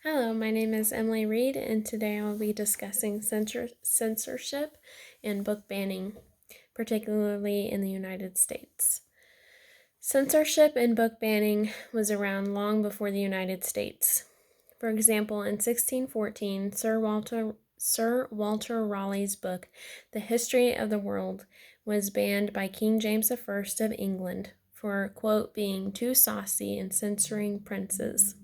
Hello, my name is Emily Reed, and today I will be discussing censorship and book banning, particularly in the United States. Censorship and book banning was around long before the United States. For example, in 1614, Sir Walter Raleigh's book, The History of the World, was banned by King James I of England for, quote, being too saucy and censoring princes,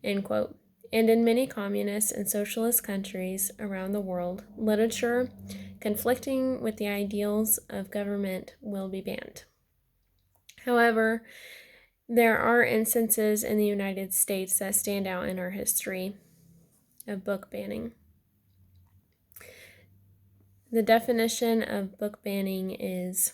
end quote. And in many communist and socialist countries around the world, literature conflicting with the ideals of government will be banned. However, there are instances in the United States that stand out in our history of book banning. The definition of book banning is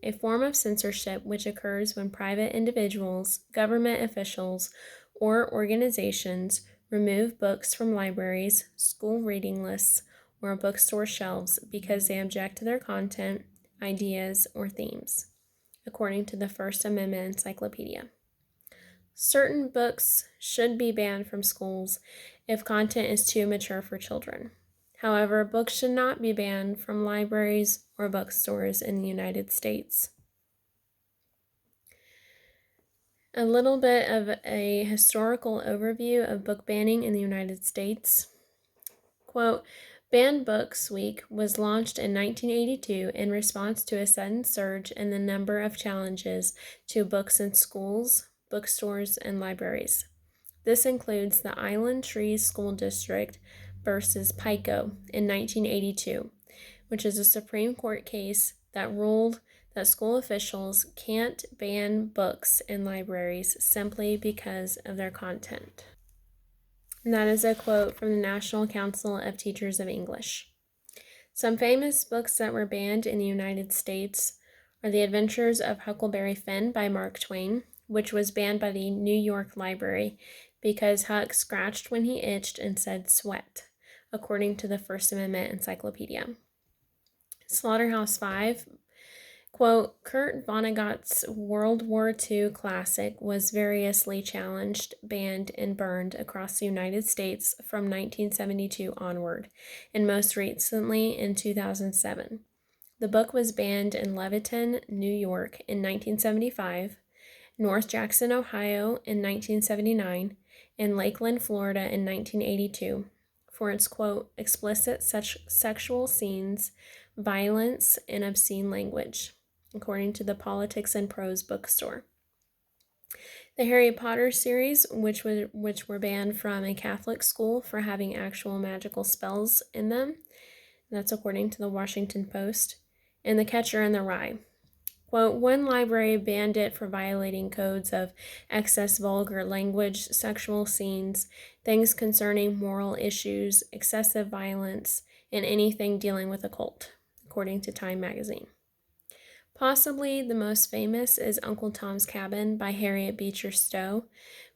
a form of censorship which occurs when private individuals, government officials, or organizations remove books from libraries, school reading lists, or bookstore shelves because they object to their content, ideas, or themes, according to the First Amendment Encyclopedia. Certain books should be banned from schools if content is too mature for children. However, books should not be banned from libraries or bookstores in the United States. A little bit of a historical overview of book banning in the United States. Quote, Banned Books Week was launched in 1982 in response to a sudden surge in the number of challenges to books in schools, bookstores, and libraries. This includes the Island Trees School District versus Pico in 1982, which is a Supreme Court case that ruled that school officials can't ban books in libraries simply because of their content. And that is a quote from the National Council of Teachers of English. Some famous books that were banned in the United States are The Adventures of Huckleberry Finn by Mark Twain, which was banned by the New York Library because Huck scratched when he itched and said sweat, according to the First Amendment Encyclopedia. Slaughterhouse-Five, quote, Kurt Vonnegut's World War II classic was variously challenged, banned, and burned across the United States from 1972 onward, and most recently in 2007. The book was banned in Leviton, New York in 1975, North Jackson, Ohio in 1979, and Lakeland, Florida in 1982 for its, quote, explicit sexual scenes, violence, and obscene language, according to the Politics and Prose bookstore. The Harry Potter series, which were banned from a Catholic school for having actual magical spells in them, that's according to the Washington Post, and The Catcher in the Rye. Quote, one library banned it for violating codes of excess vulgar language, sexual scenes, things concerning moral issues, excessive violence, and anything dealing with a cult, according to Time magazine. Possibly the most famous is Uncle Tom's Cabin by Harriet Beecher Stowe,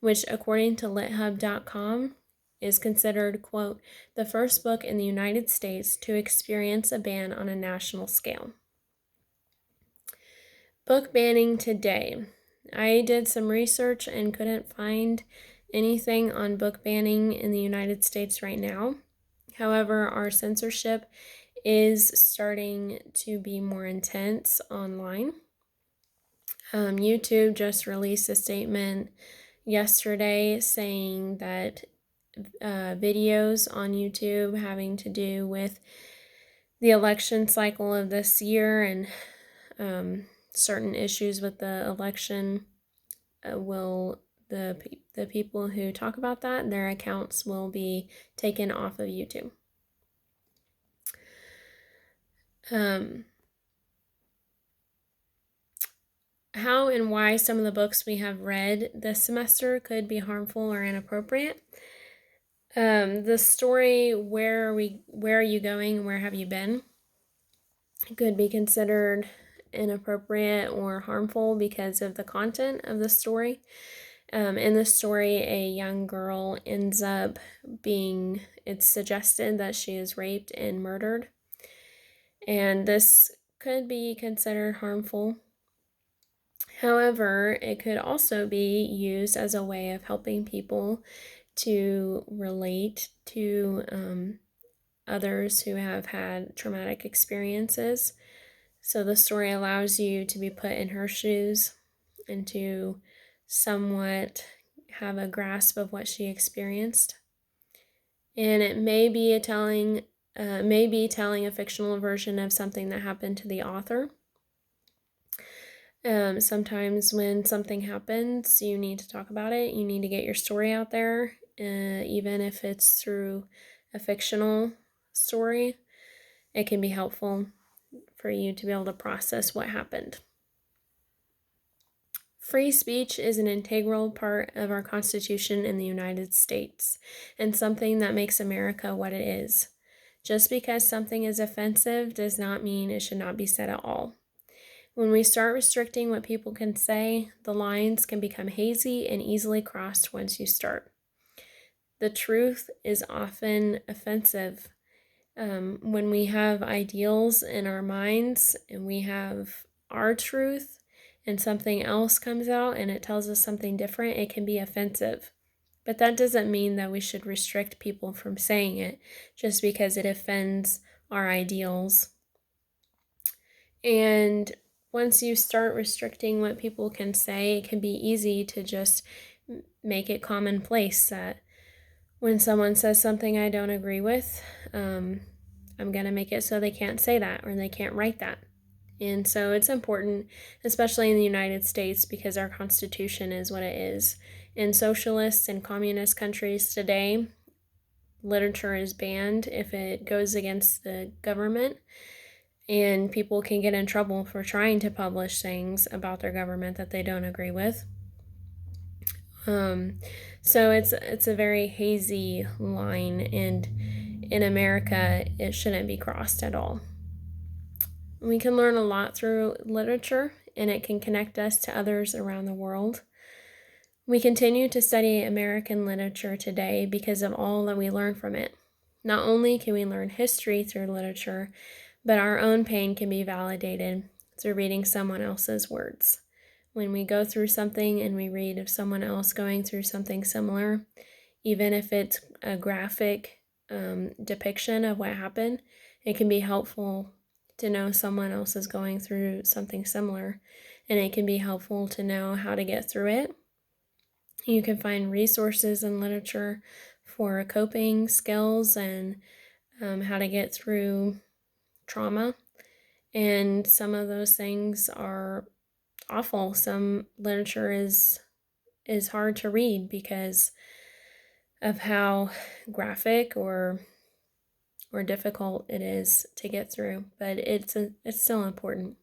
which, according to LitHub.com, is considered, quote, the first book in the United States to experience a ban on a national scale. Book banning today. I did some research and couldn't find anything on book banning in the United States right now. However, our censorship is starting to be more intense online. YouTube just released a statement yesterday saying that videos on YouTube having to do with the election cycle of this year and certain issues with the election the people who talk about that, their accounts will be taken off of YouTube. How and why some of the books we have read this semester could be harmful or inappropriate. The story Where Are You Going? Where Have You Been? Could be considered inappropriate or harmful because of the content of the story. In the story, a young girl ends up it's suggested that she is raped and murdered. And this could be considered harmful. However, it could also be used as a way of helping people to relate to others who have had traumatic experiences. So the story allows you to be put in her shoes and to somewhat have a grasp of what she experienced. And it may be telling a fictional version of something that happened to the author. Sometimes when something happens, you need to talk about it. You need to get your story out there, even if it's through a fictional story. It can be helpful for you to be able to process what happened. Free speech is an integral part of our Constitution in the United States and something that makes America what it is. Just because something is offensive does not mean it should not be said at all. When we start restricting what people can say, the lines can become hazy and easily crossed once you start. The truth is often offensive. When we have ideals in our minds and we have our truth and something else comes out and it tells us something different, it can be offensive. But that doesn't mean that we should restrict people from saying it just because it offends our ideals. And once you start restricting what people can say, it can be easy to just make it commonplace that when someone says something I don't agree with, I'm going to make it so they can't say that or they can't write that. And so it's important, especially in the United States, because our Constitution is what it is. In socialist and communist countries today, literature is banned if it goes against the government, and people can get in trouble for trying to publish things about their government that they don't agree with. So it's a very hazy line, and in America, it shouldn't be crossed at all. We can learn a lot through literature, and it can connect us to others around the world. We continue to study American literature today because of all that we learn from it. Not only can we learn history through literature, but our own pain can be validated through reading someone else's words. When we go through something and we read of someone else going through something similar, even if it's a graphic depiction of what happened, it can be helpful to know someone else is going through something similar, and it can be helpful to know how to get through it. You can find resources in literature for coping skills and how to get through trauma, and some of those things are awful. Some literature is hard to read because of how graphic or difficult it is to get through, but it's still important.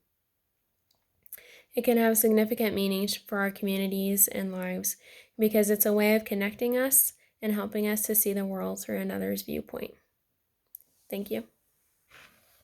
It can have significant meanings for our communities and lives because it's a way of connecting us and helping us to see the world through another's viewpoint. Thank you.